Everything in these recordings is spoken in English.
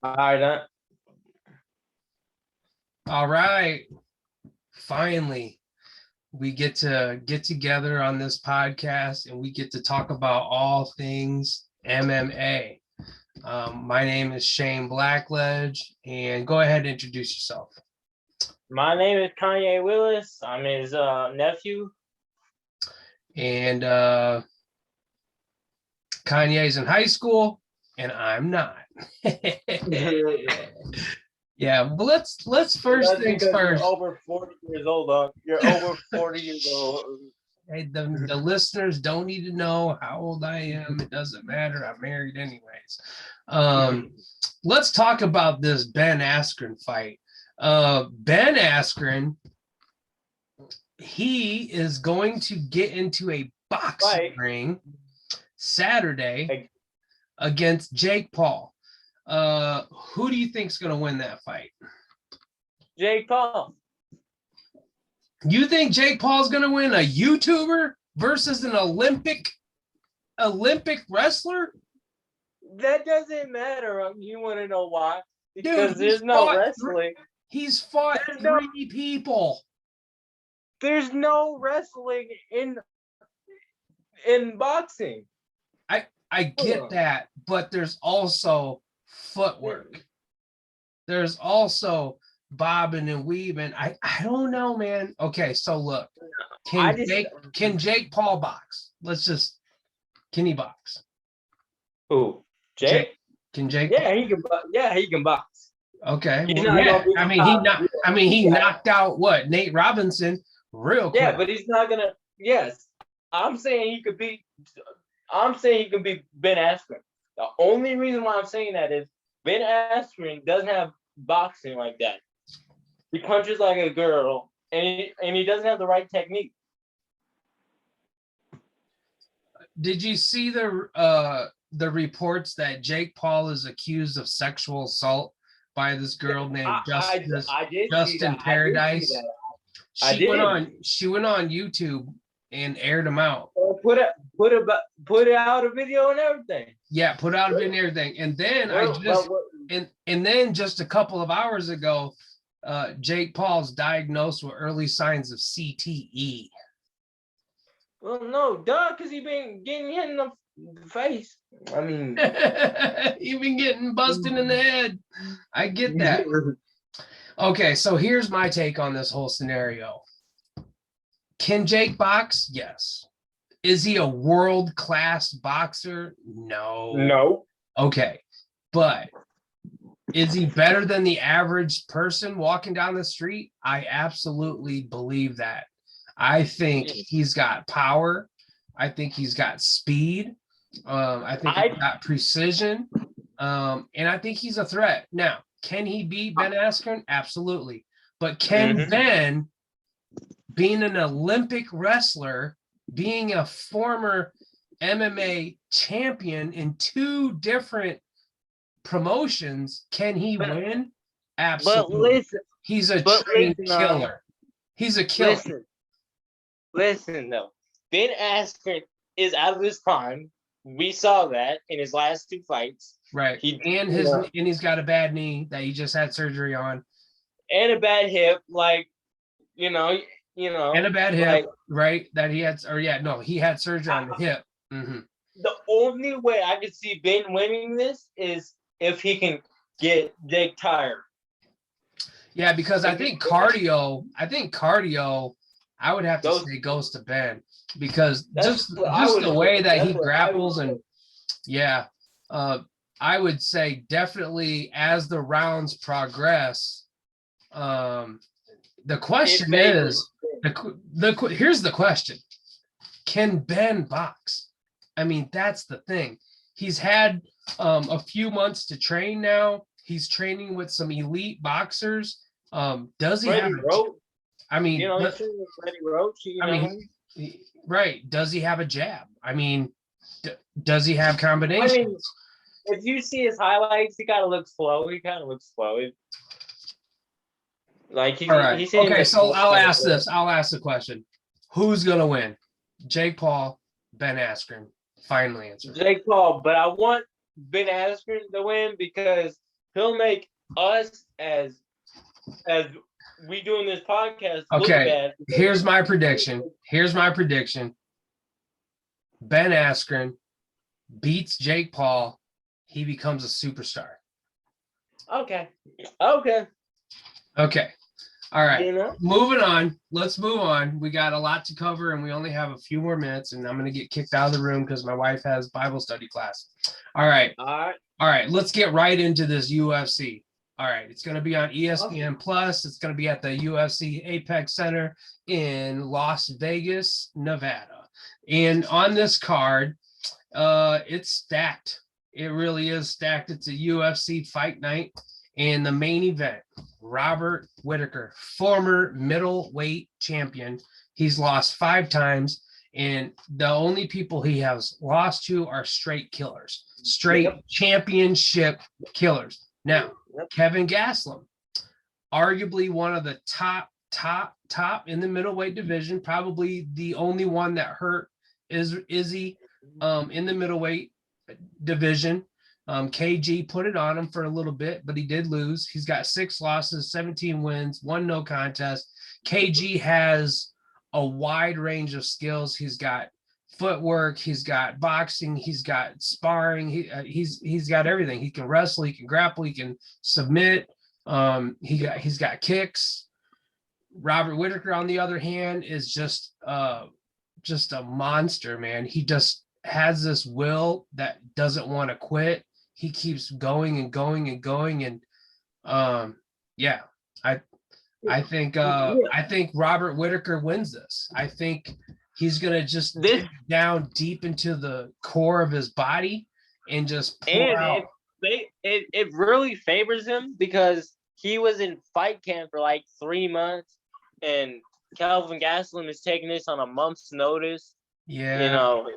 All right. All right. Finally, we get to get together on this podcast and we get to talk about all things MMA. My name is Shane Blackledge, and go ahead and introduce yourself. My name is Kanye Willis. I'm his nephew. And Kanye's in high school, and I'm not. Yeah, but let's first That's things because first. You're over 40 years old, dog. You're over 40 years old. Hey, the listeners don't need to know how old I am. It doesn't matter. I'm married anyways. Let's talk about this Ben Askren fight. Ben Askren, he is going to get into a boxing ring Saturday against Jake Paul. Who do you think's going to win that fight? Jake Paul. You think Jake Paul's going to win a YouTuber versus an Olympic wrestler? That doesn't matter. You want to know why? Because there's no wrestling. He's fought three people. There's no wrestling in boxing. I get that, but there's also footwork. There's also bobbing and weaving. I don't know, man. Okay, so look, can Jake Paul box? Can he box? Who? Jake? Can Jake? Yeah, he can. Yeah, he can box. Okay. Well, yeah. He knocked out what? Nate Robinson real quick. Yeah, but he's not gonna. Yes, I'm saying he could beat. I'm saying he can beat Ben Askren. The only reason why I'm saying that is Ben Askren doesn't have boxing like that. He punches like a girl, and he doesn't have the right technique. Did you see the reports that Jake Paul is accused of sexual assault by this girl named Justin Paradise? She went on YouTube and aired him out. Put out a video and everything. Yeah, put out a video and everything. And then and then just a couple of hours ago, Jake Paul's diagnosed with early signs of CTE. Well, no, duh, because he been getting hit in the face. I mean, you've been getting busted in the head. I get that. Okay, so here's my take on this whole scenario. Can Jake box? Yes. Is he a world-class boxer? No. Okay, but is he better than the average person walking down the street? I absolutely believe that. I think he's got power. I think he's got speed. I think he's got precision. And I think he's a threat. Now, can he beat Ben Askren? Absolutely. But can Ben, being an Olympic wrestler, being a former MMA champion in two different promotions, can he win? Absolutely. But listen, he's a trained killer. He's a killer. Listen, though. Ben Askren is out of his prime. We saw that in his last two fights. Right. And he's got a bad knee that he just had surgery on. And a bad hip, and a bad hip, right? That he had, he had surgery on the hip. Mm-hmm. The only way I could see Ben winning this is if he can get Jake tired. Yeah, because I think cardio, I would have to say goes to Ben, because just the way that he grapples and I would say definitely as the rounds progress. The question is, here's the question: can Ben box? I mean, that's the thing. He's had a few months to train now. He's training with some elite boxers. Does he have? I mean, right? Does he have a jab? I mean, does he have combinations? I mean, if you see his highlights, he kind of looks slow. All right. Okay, so I'll ask the question: who's gonna win? Jake Paul, Ben Askren? Final answer. Jake Paul, but I want Ben Askren to win because he'll make us as we doing this podcast look Okay, bad. here's my prediction. Ben Askren beats Jake Paul. He becomes a superstar. Okay. Okay. All right. You know? Moving on. Let's move on. We got a lot to cover and we only have a few more minutes and I'm going to get kicked out of the room because my wife has Bible study class. All right. Let's get right into this UFC. All right. It's going to be on ESPN Plus. It's going to be at the UFC Apex Center in Las Vegas, Nevada. And on this card, it's stacked. It really is stacked. It's a UFC fight night. And the main event, Robert Whitaker, former middleweight champion. He's lost 5 times. And the only people he has lost to are straight killers, straight championship killers. Now, Kevin Gastelum, arguably one of the top in the middleweight division, probably the only one that hurt is Izzy in the middleweight division. KG put it on him for a little bit, but he did lose. He's got 6 losses, 17 wins, 1 no contest. KG has a wide range of skills. He's got footwork, he's got boxing, he's got sparring, he's got everything. He can wrestle, he can grapple, he can submit. He's got kicks. Robert Whitaker, on the other hand, is just a monster, man. He just has this will that doesn't want to quit. He keeps going and going and going. And I think Robert Whitaker wins this. I think he's gonna just dig down deep into the core of his body and just pull out. It really favors him because he was in fight camp for like 3 months, and Kelvin Gastelum is taking this on a month's notice. Yeah. You know.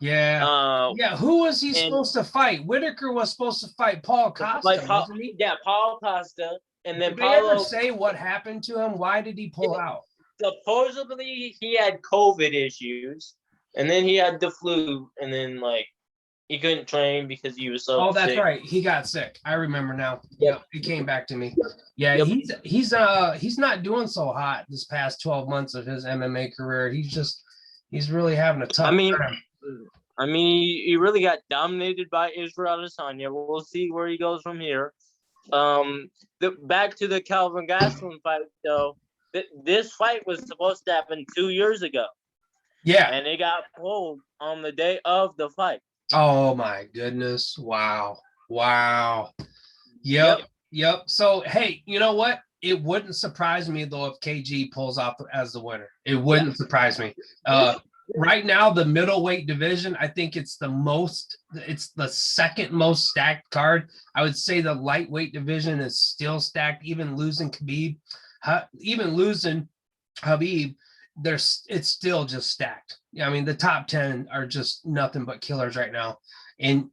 Yeah. Who was he supposed to fight? Whitaker was supposed to fight Paul Costa, wasn't he? Yeah, Paul Costa. And then did they ever say what happened to him? Why did he pull out? Supposedly he had COVID issues, and then he had the flu, and then he couldn't train because he was so sick. Oh, that's sick. right. He got sick. I remember now. Yep. It came back to me. Yeah, he's not doing so hot this past 12 months of his MMA career. He's really having a tough time. I mean, he really got dominated by Israel Adesanya. We'll see where he goes from here. Back to the Kelvin Gastelum fight, though. This fight was supposed to happen 2 years ago. Yeah. And it got pulled on the day of the fight. Oh, my goodness. Wow. Yep. So, hey, you know what? It wouldn't surprise me, though, if KG pulls off as the winner. It wouldn't surprise me. Right now, the middleweight division, I think it's the second most stacked card. I would say the lightweight division is still stacked, even losing Khabib. Even losing Khabib, it's still just stacked. I mean, the top 10 are just nothing but killers right now. And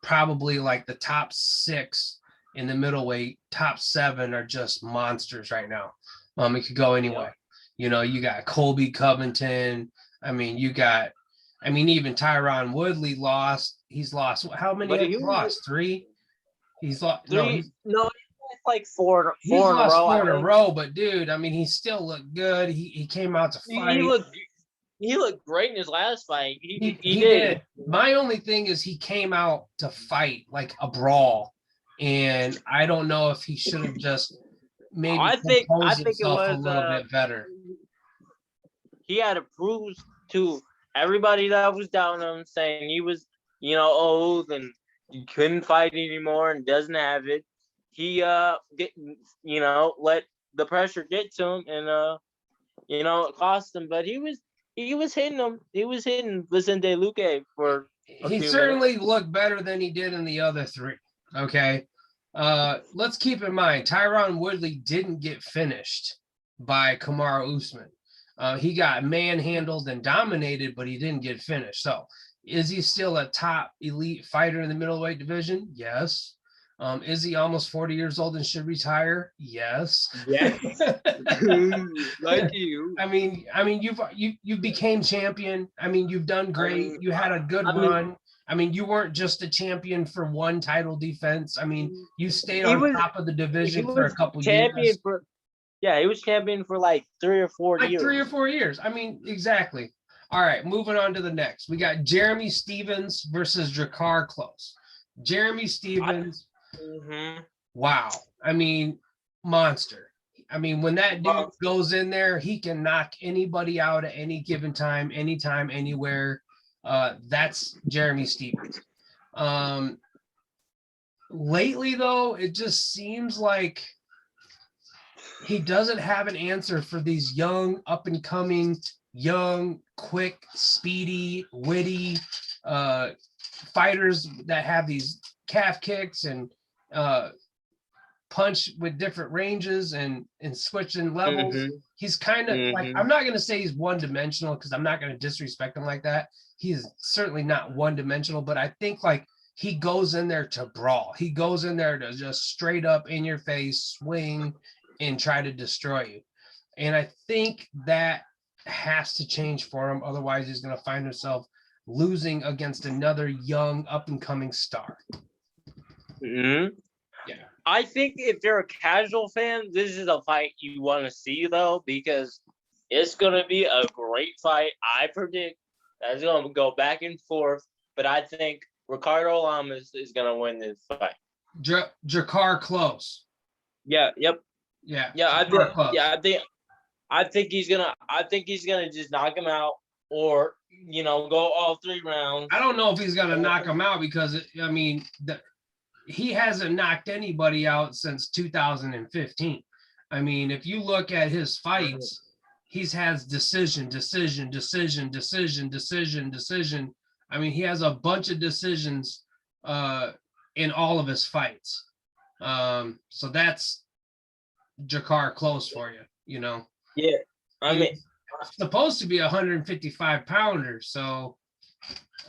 probably like the top 6 in the middleweight, top 7 are just monsters right now. It could go anyway. You know, you got Colby Covington. I mean, even Tyron Woodley lost. He's lost. How many has he lost? 3? He's lost. 3. No, he's like 4 in a row. 4 in a row, but dude, I mean, he still looked good. He came out to fight. He looked great in his last fight. He did. My only thing is he came out to fight like a brawl, and I don't know if he should have just maybe composed himself a little bit better. He had to prove to everybody that was down on him, saying he was, old and he couldn't fight anymore and doesn't have it. He didn't, let the pressure get to him, and it cost him. But he was hitting him. He was hitting Vicente Luque for. He certainly looked better than he did in the other 3. Okay, let's keep in mind Tyron Woodley didn't get finished by Kamaru Usman. He got manhandled and dominated, but he didn't get finished. So is he still a top elite fighter in the middleweight division? Yes. Is he almost 40 years old and should retire? Yes. Yes. Like you. I mean, you became champion. I mean, you've done great. You had a good run. I mean, you weren't just a champion for one title defense. I mean, you stayed He on was top of the he division for a was couple champion years. for he was champion for like 3 or 4 Like years. 3 or 4 years. I mean, exactly. All right, moving on to the next. We got Jeremy Stevens versus Drakkar Close. Jeremy Stevens, wow. I mean, monster. I mean, when that dude goes in there, he can knock anybody out at any given time, anytime, anywhere. That's Jeremy Stevens. Lately, though, it just seems like he doesn't have an answer for these young, up and coming, young, quick, speedy, witty fighters that have these calf kicks and punch with different ranges and switching levels. He's kind of like, I'm not going to say he's one dimensional because I'm not going to disrespect him like that. He's certainly not one dimensional, but I think like he goes in there to brawl. He goes in there to just straight up in your face, swing and try to destroy you. And I think that has to change for him. Otherwise, he's going to find himself losing against another young up and coming star. Yeah. I think if you're a casual fan, this is a fight you want to see, though, because it's going to be a great fight. I predict that it's going to go back and forth, but I think Ricardo Lamas is going to win this fight. Drakkar Close. Yeah. Yep. Yeah. I think he's gonna just knock him out, or go all 3 rounds. I don't know if he's gonna knock him out because he hasn't knocked anybody out since 2015. I mean, if you look at his fights, he's has decision. I mean, he has a bunch of decisions in all of his fights. So that's Drakkar Close for you, Yeah, I mean, supposed to be a 155 pounder, so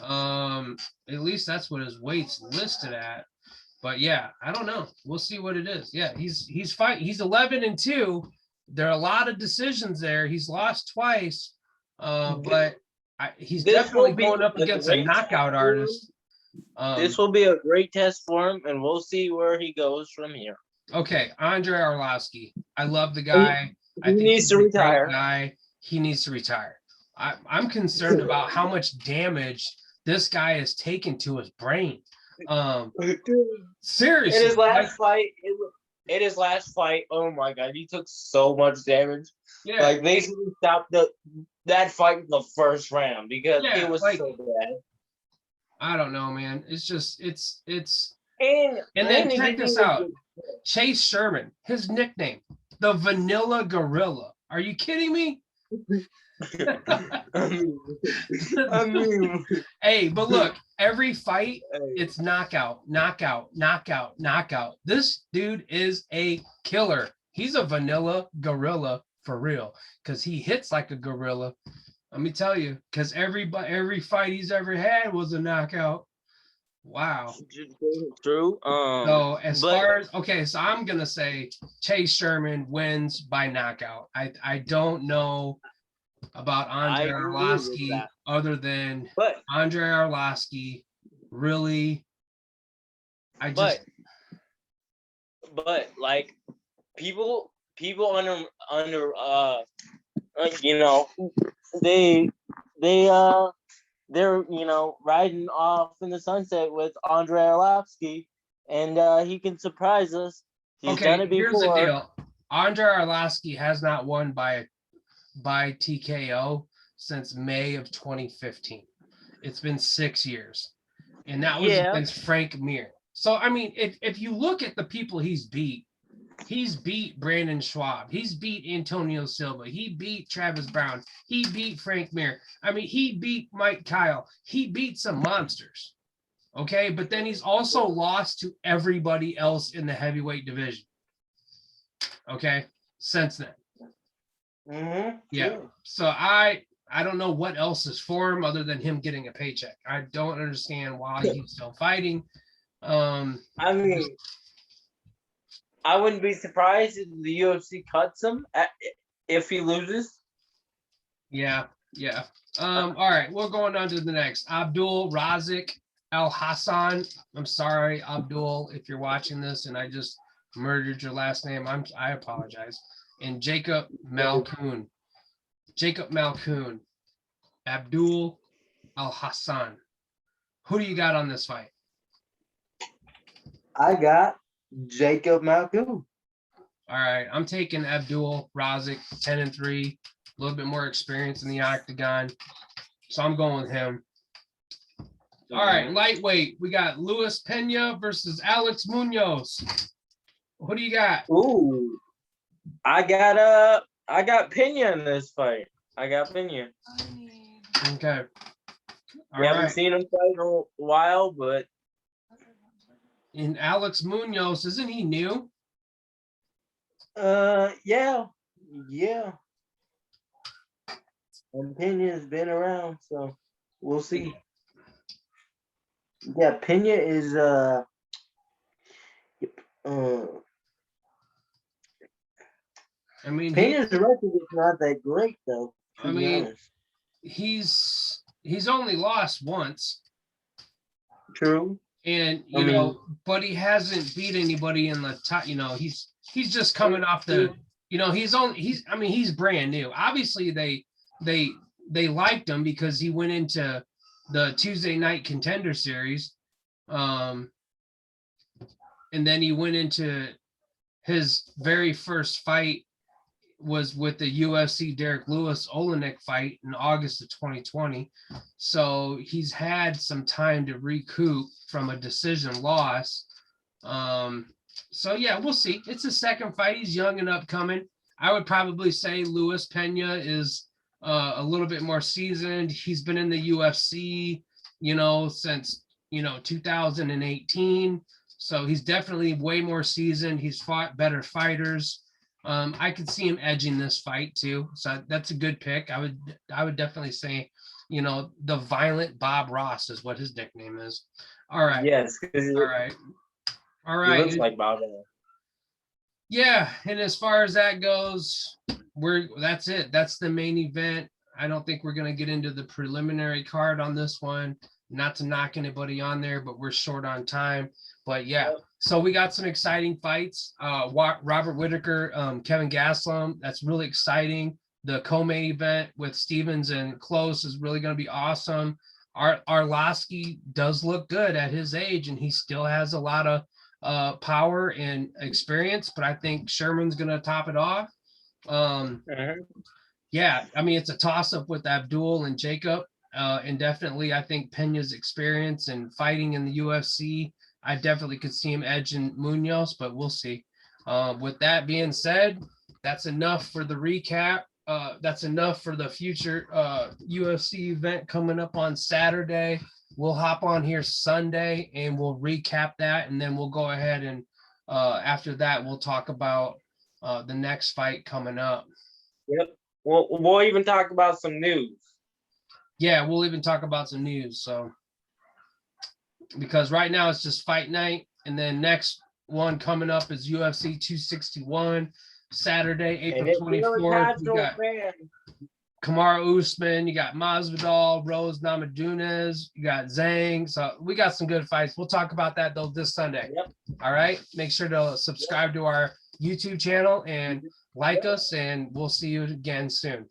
at least that's what his weight's listed at. But yeah, I don't know. We'll see what it is. Yeah, he's 11-2. There are a lot of decisions there. He's lost twice, but he's definitely going up against a knockout artist. This will be a great test for him, and we'll see where he goes from here. Okay, Andrei Arlovski. I love the guy. I think needs to retire. Guy. He needs to retire. I'm concerned about how much damage this guy has taken to his brain. Seriously. In his last fight, oh my God, he took so much damage. Yeah. Like they should have stopped that fight in the first round because it was so bad. I don't know, man. It's just it's and then check this out. Chase Sherman, his nickname, the Vanilla Gorilla. Are you kidding me? I mean, hey, but look, every fight, it's knockout. This dude is a killer. He's a vanilla gorilla for real, because he hits like a gorilla. Let me tell you, because every fight he's ever had was a knockout. Wow. True. So so I'm gonna say Chase Sherman wins by knockout. I don't know about Andrei Arlovski other than Andrei Arlovski. Really, but like people under they're riding off in the sunset with Andrei Arlovski, and he can surprise us. He's done it before. Here's the deal: Andrei Arlovski has not won by TKO since May of 2015. It's been 6 years, and that was against Frank Mir. So I mean, if you look at the people he's beat Brandon Schwab. He's beat Antonio Silva. He beat Travis Brown. He beat Frank Mir. I mean, he beat Mike Kyle. He beat some monsters. Okay, but then he's also lost to everybody else in the heavyweight division. Okay, since then. Mm-hmm. Yeah. So I don't know what else is for him other than him getting a paycheck. I don't understand why he's still fighting. I mean, I wouldn't be surprised if the UFC cuts him if he loses. Yeah. All right, we're going on to the next. Abdul Razik Al Hassan. I'm sorry, Abdul, if you're watching this and I just murdered your last name. I apologize. And Jacob Malkoun. Jacob Malkoun. Abdul Al Hassan. Who do you got on this fight? I got Jacob Malkoun. All right, I'm taking Abdul Razik, 10-3, a little bit more experience in the octagon. So I'm going with him. All right, lightweight. We got Luis Pena versus Alex Munoz. What do you got? Ooh, I got Pena in this fight. I got Pena. Okay. We haven't seen him fight in a while, but And Alex Munoz, isn't he new? yeah. And Pena's been around, so we'll see. Yeah, Pena is I mean, Pena's record is not that great though. To be honest. He's only lost once. True. And but he hasn't beat anybody in the top. He's just coming off the. He's brand new. Obviously, they liked him because he went into the Tuesday Night Contender Series, and then he went into his very first fight was with the UFC Derek Lewis Olenek fight in August of 2020. So he's had some time to recoup from a decision loss. So yeah, we'll see. It's a second fight. He's young and upcoming. I would probably say Luis Pena is a little bit more seasoned. He's been in the UFC, since 2018. So he's definitely way more seasoned. He's fought better fighters. I could see him edging this fight too. So that's a good pick. I would definitely say, the violent Bob Ross is what his nickname is. All right. Yes. All right. He looks like Bob. Yeah, and as far as that goes, that's it. That's the main event. I don't think we're gonna get into the preliminary card on this one. Not to knock anybody on there, but we're short on time. But yeah, so we got some exciting fights. Robert Whitaker, Kevin Gastelum. That's really exciting. The co-main event with Stevens and Close is really going to be awesome. Arlovsky does look good at his age, and he still has a lot of power and experience. But I think Sherman's going to top it off. Yeah, I mean, it's a toss-up with Abdul and Jacob. And definitely, I think Pena's experience and fighting in the UFC, I definitely could see him edging Munoz, but we'll see. With that being said, that's enough for the recap. That's enough for the future UFC event coming up on Saturday. We'll hop on here Sunday and we'll recap that, and then we'll go ahead and after that, we'll talk about the next fight coming up. Yep. We'll even talk about some news. Yeah, we'll even talk about some news. So, because right now it's just fight night, and then next one coming up is UFC 261, Saturday, April 24th. We got Kamaru Usman, you got Masvidal, Rose Namajunas, you got Zhang. So we got some good fights. We'll talk about that though this Sunday. Yep. All right. Make sure to subscribe to our YouTube channel and like us, and we'll see you again soon.